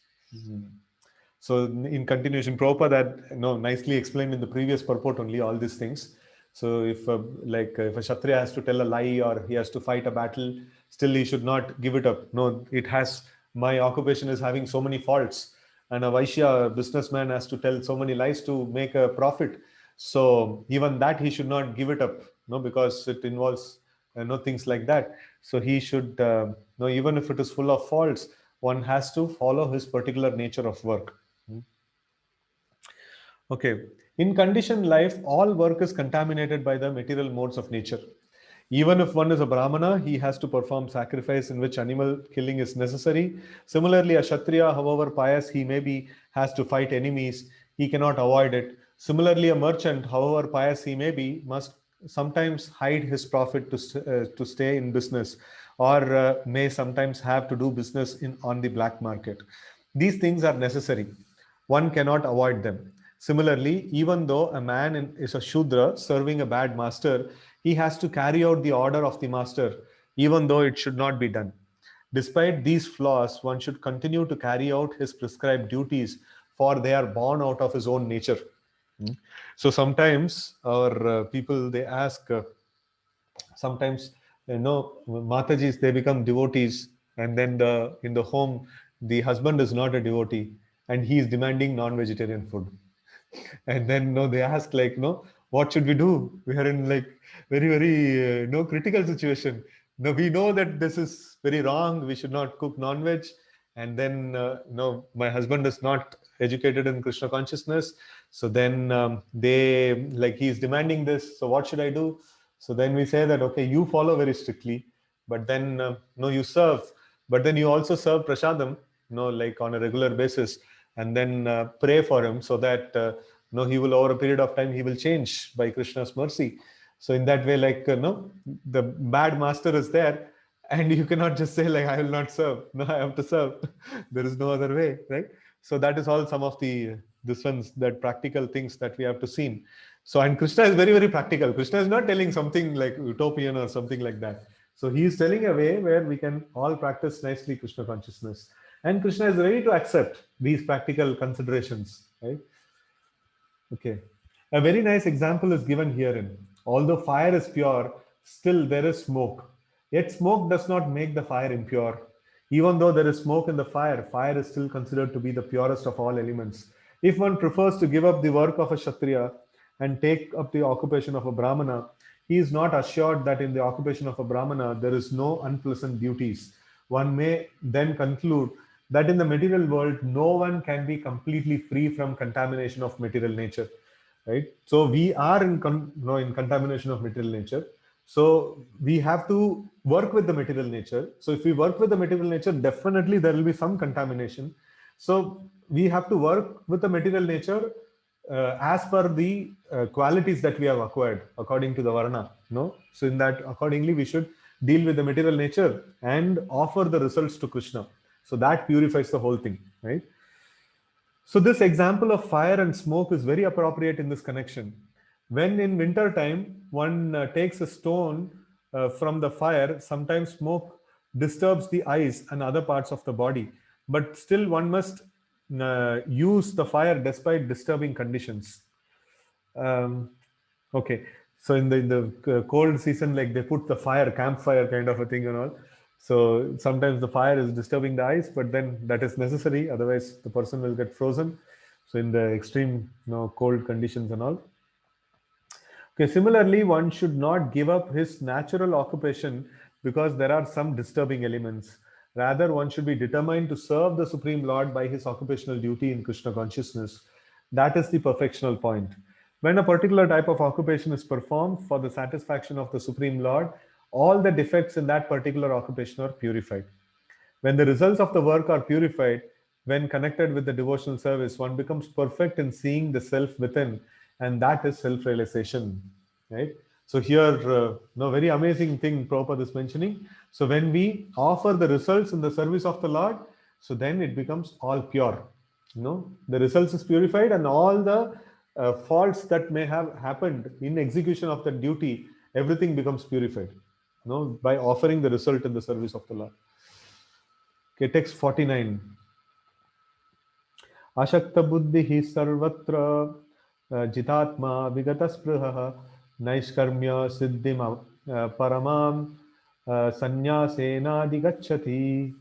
So in continuation, Prabhupada had nicely explained in the previous purport only all these things. So if a Kshatriya has to tell a lie or he has to fight a battle, still he should not give it up. No, it has, my occupation is having so many faults, and a Vaishya a businessman has to tell so many lies to make a profit. So even that he should not give it up, no, because it involves things like that. So he should no, even if it is full of faults, one has to follow his particular nature of work. Okay. In conditioned life, all work is contaminated by the material modes of nature. Even if one is a Brahmana, he has to perform sacrifice in which animal killing is necessary. Similarly, a Kshatriya, however pious he may be, has to fight enemies. He cannot avoid it. Similarly, a merchant, however pious he may be, must sometimes hide his profit to stay in business, or may sometimes have to do business on the black market. These things are necessary. One cannot avoid them. Similarly, even though a man is a Shudra serving a bad master, he has to carry out the order of the master, even though it should not be done. Despite these flaws, one should continue to carry out his prescribed duties, for they are born out of his own nature. So sometimes our people, they ask, sometimes Matajis, they become devotees, and then the in the home the husband is not a devotee and he is demanding non-vegetarian food. And then no, they ask, like, no, what should we do? We are in like very very no critical situation. No, we know that this is very wrong, we should not cook non-veg. And then no, my husband is not educated in Krishna consciousness. So then they, like, he is demanding this, so what should I do? So then we say that, okay, you follow very strictly, but then no, you serve, but then you also serve prasadam, like on a regular basis, and then pray for him, so that he will, over a period of time, he will change by Krishna's mercy. So in that way, like, no, the bad master is there, and you cannot just say, like, I will not serve. No, I have to serve. There is no other way, right? So that is all some of the this ones, that practical things that we have to see. So, and Krishna is very very practical. Krishna is not telling something like utopian or something like that. So he is telling a way where we can all practice nicely Krishna consciousness, and Krishna is ready to accept these practical considerations, right? Okay. A very nice example is given herein. Although fire is pure, still there is smoke. Yet smoke does not make the fire impure. Even though there is smoke in the fire, fire is still considered to be the purest of all elements. If one prefers to give up the work of a Kshatriya and take up the occupation of a Brahmana, he is not assured that in the occupation of a Brahmana there is no unpleasant duties. One may then conclude that in the material world, no one can be completely free from contamination of material nature, right? So we are in contamination of material nature. So we have to work with the material nature. So if we work with the material nature, definitely there will be some contamination. So we have to work with the material nature as per the qualities that we have acquired according to the varna. No, so in that, accordingly, we should deal with the material nature and offer the results to Krishna. So that purifies the whole thing, right? So this example of fire and smoke is very appropriate in this connection. When in winter time one takes a stone from the fire, sometimes smoke disturbs the eyes and other parts of the body, but still one must use the fire despite disturbing conditions. Um, okay, so in the cold season, like, they put the fire, campfire kind of a thing and all. So sometimes the fire is disturbing the eyes, but then that is necessary. Otherwise, the person will get frozen. So in the extreme, cold conditions and all. Okay, similarly, one should not give up his natural occupation because there are some disturbing elements. Rather, one should be determined to serve the Supreme Lord by his occupational duty in Krishna consciousness. That is the perfectional point. When a particular type of occupation is performed for the satisfaction of the Supreme Lord, all the defects in that particular occupation are purified. When the results of the work are purified, when connected with the devotional service, one becomes perfect in seeing the self within, and that is self realization. Right? So, here, no very amazing thing Prabhupada is mentioning. So, when we offer the results in the service of the Lord, so then it becomes all pure. The results is purified, and all the faults that may have happened in execution of the duty, everything becomes purified. By offering the result in the service of the Lord. Okay, text 49. Ashakta buddhi sarvatra jitatma vigatasprihah naishkarmya siddhim paramam sannyasena.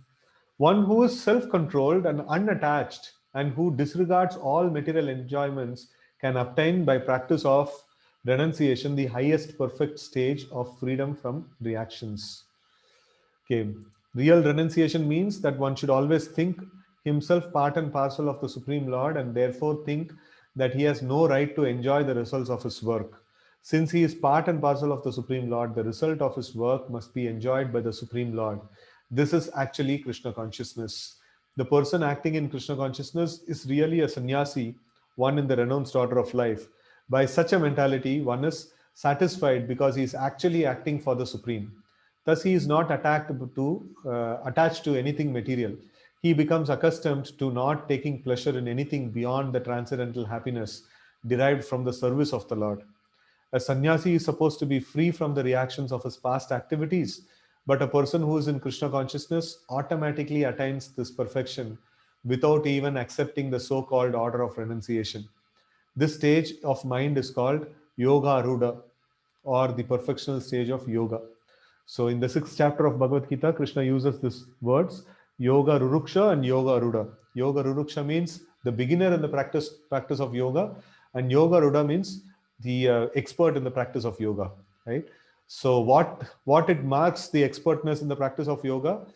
One who is self-controlled and unattached and who disregards all material enjoyments can obtain by practice of renunciation the highest perfect stage of freedom from reactions. Okay. Real renunciation means that one should always think himself part and parcel of the Supreme Lord and therefore think that he has no right to enjoy the results of his work. Since he is part and parcel of the Supreme Lord, the result of his work must be enjoyed by the Supreme Lord. This is actually Krishna consciousness. The person acting in Krishna consciousness is really a sannyasi, one in the renounced order of life. By such a mentality, one is satisfied because he is actually acting for the Supreme. Thus, he is not attached to anything material. He becomes accustomed to not taking pleasure in anything beyond the transcendental happiness derived from the service of the Lord. A sannyasi is supposed to be free from the reactions of his past activities, but a person who is in Krishna consciousness automatically attains this perfection without even accepting the so called order of renunciation. This stage of mind is called Yoga Ruda, or the perfectional stage of yoga. So, in the sixth chapter of Bhagavad Gita, Krishna uses these words Yoga Ruruksha and Yoga Ruda. Yoga Ruruksha means the beginner in the practice of yoga, and Yoga Ruda means the expert in the practice of yoga. Right. So, what it marks the expertness in the practice of yoga?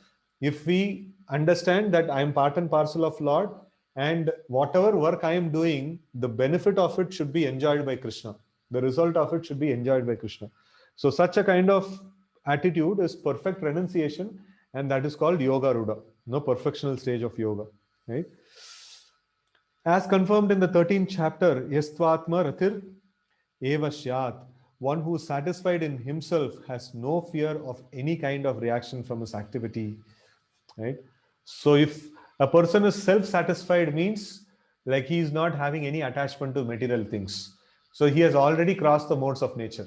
If we understand that I am part and parcel of Lord, and whatever work I am doing, the benefit of it should be enjoyed by Krishna. The result of it should be enjoyed by Krishna. So, such a kind of attitude is perfect renunciation, and that is called Yoga Ruda, no perfectional stage of yoga. Right? As confirmed in the 13th chapter, Yastvatma Rathir Eva Syat, one who is satisfied in himself has no fear of any kind of reaction from his activity. Right? So if a person is self-satisfied means like he is not having any attachment to material things. So he has already crossed the modes of nature.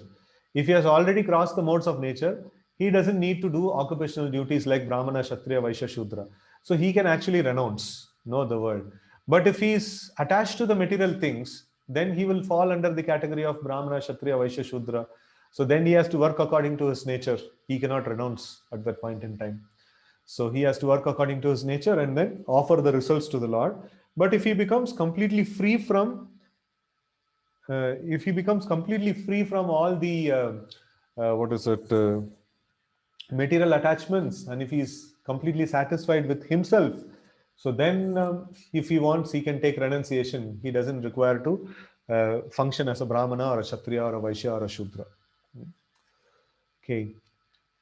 If he has already crossed the modes of nature, he doesn't need to do occupational duties like Brahmana, Kshatriya, Vaishya, Shudra. So he can actually renounce, know the world. But if he is attached to the material things, then he will fall under the category of Brahmana, Kshatriya, Vaishya, Shudra. So then he has to work according to his nature. He cannot renounce at that point in time. So he has to work according to his nature and then offer the results to the Lord. But if he becomes completely free from, all the what is it, material attachments, and if he is completely satisfied with himself, so then if he wants, he can take renunciation. He doesn't require to function as a Brahmana or a Kshatriya or a Vaishya or a Shudra. Okay.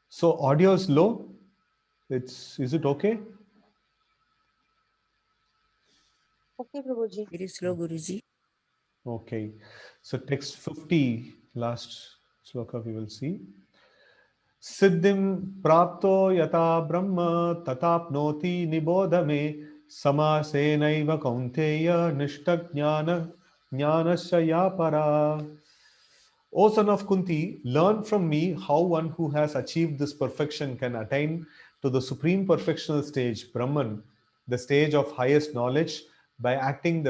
So audio is low. Is it okay? Okay, Prabhuji. Very slow, Guruji. Okay, so text 50, last sloka we will see. Siddhim prapto yata brahma tatapnoti nibodha me samasenaiva kaunteya nishta jnanasya para. O son of Kunti, learn from me how one who has achieved this perfection can attain to the supreme perfectional stage, Brahman, the stage of highest knowledge, by acting in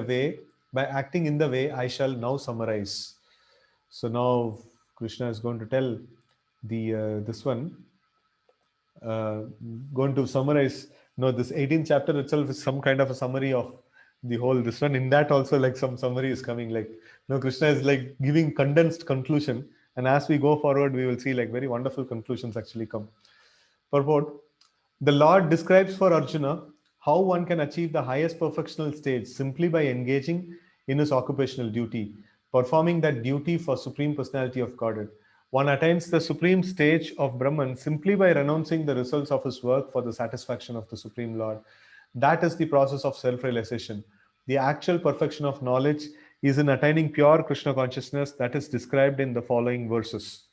the way I shall now summarize. So now Krishna is going to tell the this one, uh, going to summarize. No, this 18th chapter itself is some kind of a summary of the whole this one. In that also, like, some summary is coming, like, Krishna is like giving condensed conclusion, and as we go forward we will see like very wonderful conclusions actually come. Purport: The Lord describes for Arjuna how one can achieve the highest perfectional stage simply by engaging in his occupational duty, performing that duty for Supreme Personality of Godhead. One attains the supreme stage of Brahman simply by renouncing the results of his work for the satisfaction of the Supreme Lord. That is the process of self realization. The actual perfection of knowledge is in attaining pure Krishna consciousness that is described in the following verses.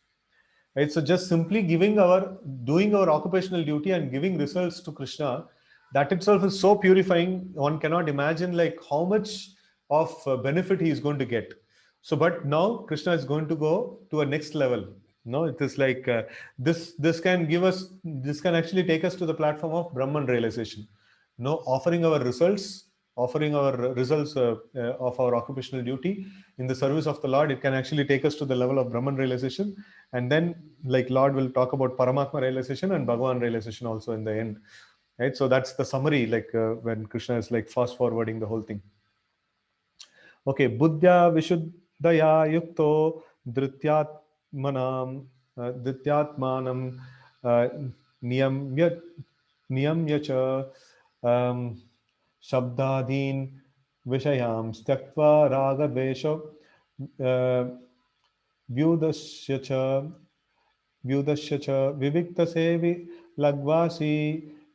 Right? So just simply giving our doing our occupational duty and giving results to Krishna, that itself is so purifying. One cannot imagine like how much of benefit he is going to get. So, but now Krishna is going to go to a next level. No, it is like this can give us, this can actually take us to the platform of Brahman realization. No, offering our results of our occupational duty in the service of the Lord, it can actually take us to the level of Brahman realization. And then like Lord will talk about Paramatma realization and Bhagavan realization also in the end. Right? So that's the summary, like when Krishna is like fast forwarding the whole thing. Okay, Buddhya Vishuddhaya Yukto Dhrityatmanam Dhrityatmanam uh, Niyamya Niyamya cha Shabdadin Vishayam Styaktva Raga Dvesha uh, Vyudasya cha व्युदश्य च विविक्तसेवि लग्वासी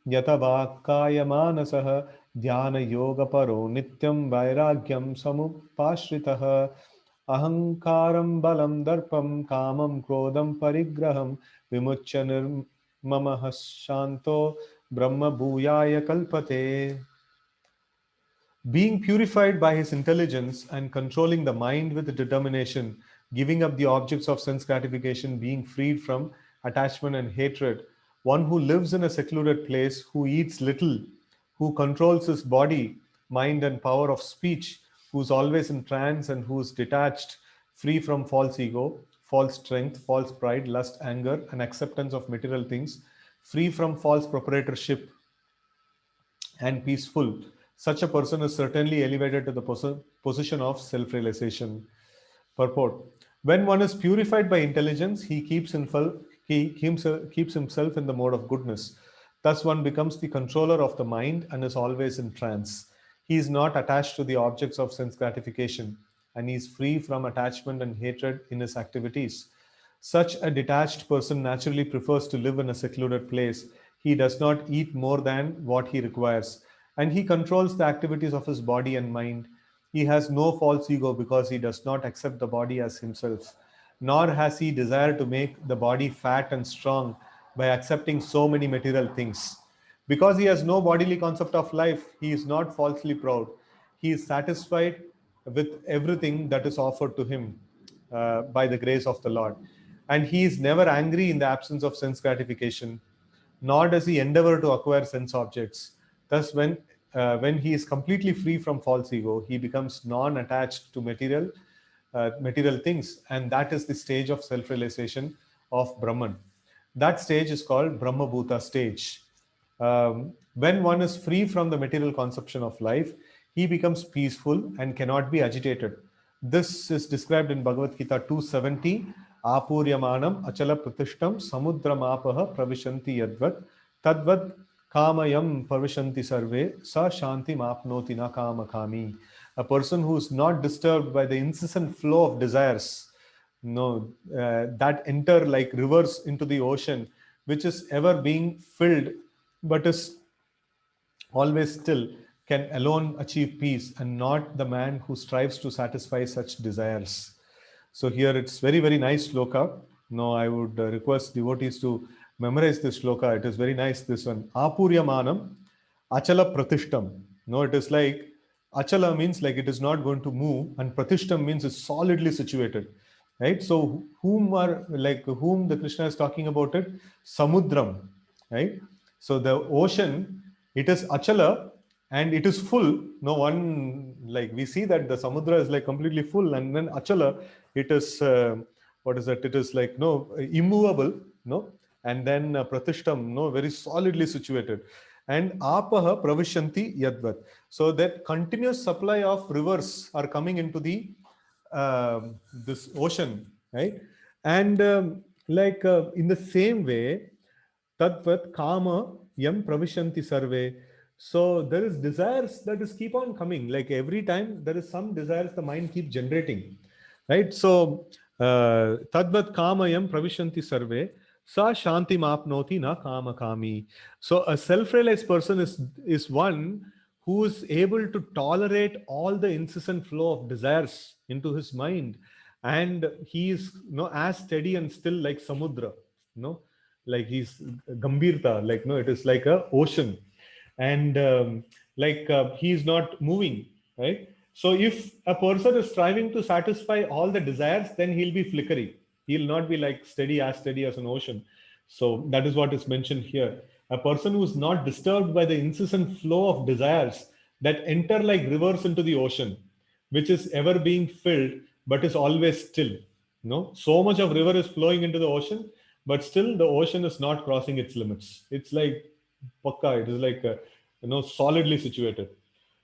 यतवाक्कायमानसः ध्यानयोगपरो नित्यं वैराग्यं समुपाश्रितः अहङ्कारं बलं दर्पं कामं क्रोधं परिग्रहं विमुच्य निर्ममः शान्तो ब्रह्मभूयाय कल्पते. Being purified by his intelligence and controlling the mind with determination, giving up the objects of sense gratification, being freed from attachment and hatred, one who lives in a secluded place, who eats little, who controls his body, mind, and power of speech, who's always in trance and who's detached, free from false ego, false strength, false pride, lust, anger, and acceptance of material things, free from false proprietorship and peaceful, such a person is certainly elevated to the position of self realization. Purport: when one is purified by intelligence, he keeps himself in the mode of goodness. Thus, one becomes the controller of the mind and is always in trance. He is not attached to the objects of sense gratification, and he is free from attachment and hatred in his activities. Such a detached person naturally prefers to live in a secluded place. He does not eat more than what he requires, and he controls the activities of his body and mind. He has no false ego because he does not accept the body as himself, nor has he desire to make the body fat and strong by accepting so many material things. Because he has no bodily concept of life, he is not falsely proud. He is satisfied with everything that is offered to him by the grace of the Lord. And he is never angry in the absence of sense gratification, nor does he endeavor to acquire sense objects. Thus, when he is completely free from false ego, he becomes non-attached to material things, and that is the stage of self-realization of Brahman. That stage is called Brahma Bhuta stage. When one is free from the material conception of life, he becomes peaceful and cannot be agitated. This is described in Bhagavad Gita 270. Apuryamanam achala pratishtam samudramapaha pravishanti yadvat tadvad kamayam pravishanti sarve sa shanti mapnoti na kama kami. A person who is not disturbed by the incessant flow of desires, no, that enter like rivers into the ocean, which is ever being filled but is always still, can alone achieve peace, and not the man who strives to satisfy such desires. So here it's very, very nice sloka. Now I would request devotees to memorize this sloka. It is very nice, this one. Apuryamanam achala pratishtam. No, it is like achala means like it is not going to move, and pratishtam means it's solidly situated. Right? So whom the Krishna is talking about it? Samudram. Right? So the ocean, it is achala and it is full. No one, like we see that the samudra is like completely full, and then achala, it is what is that? It is like no immovable, no, and then pratishtam, no, very solidly situated, and apaha pravishanti yadvat. So that continuous supply of rivers are coming into the this ocean, right? And in the same way, Tadvat Kama yam pravishanti sarve. So there is desires that is keep on coming. Like every time there is some desires the mind keep generating, right? So tadvat kamayam pravishanti sarve sa shanti mapnoti na kama kami. So a self-realized person is one who is able to tolerate all the incessant flow of desires into his mind, and he is, as steady and still like samudra, you know like he's gambirta, like, no, it is like a ocean, and he is not moving, right? So if a person is striving to satisfy all the desires, then he'll be flickery. He'll not be like steady as an ocean. So that is what is mentioned here. A person who is not disturbed by the incessant flow of desires that enter like rivers into the ocean, which is ever being filled but is always still. No, so much of river is flowing into the ocean, but still the ocean is not crossing its limits. It's like pakka. It is like solidly situated.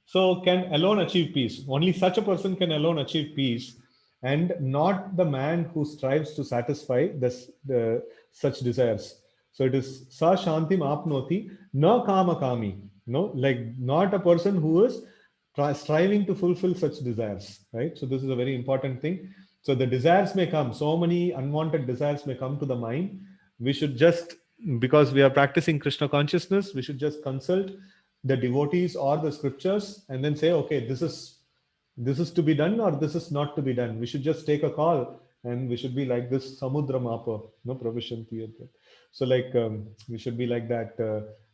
So can alone achieve peace. Only such a person can alone achieve peace, and not the man who strives to satisfy the such desires. So it is sa shantim apnoti na kama kami. No, like not a person who is striving to fulfill such desires, right? So this is a very important thing. So the desires may come, so many unwanted desires may come to the mind. We should just, because we are practicing Krishna consciousness, we should just consult the devotees or the scriptures and then say, okay, this is to be done or this is not to be done. We should just take a call, and we should be like this samudra mapa, no provision. So we should be like that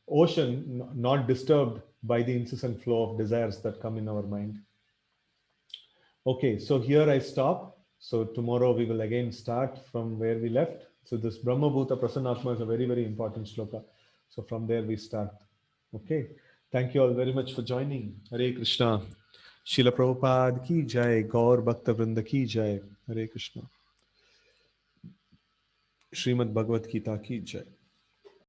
ocean, not disturbed by the incessant flow of desires that come in our mind. Okay, so here I stop. So tomorrow we will again start from where we left. So this Brahma Bhuta Prasannatma is a very, very important shloka. So from there we start. Okay. Thank you all very much for joining. Hare Krishna. Srila Prabhupada ki jai. Gaur Bhakta Vrinda ki jai. Hare Krishna. Srimad Bhagavad Gita ki jai.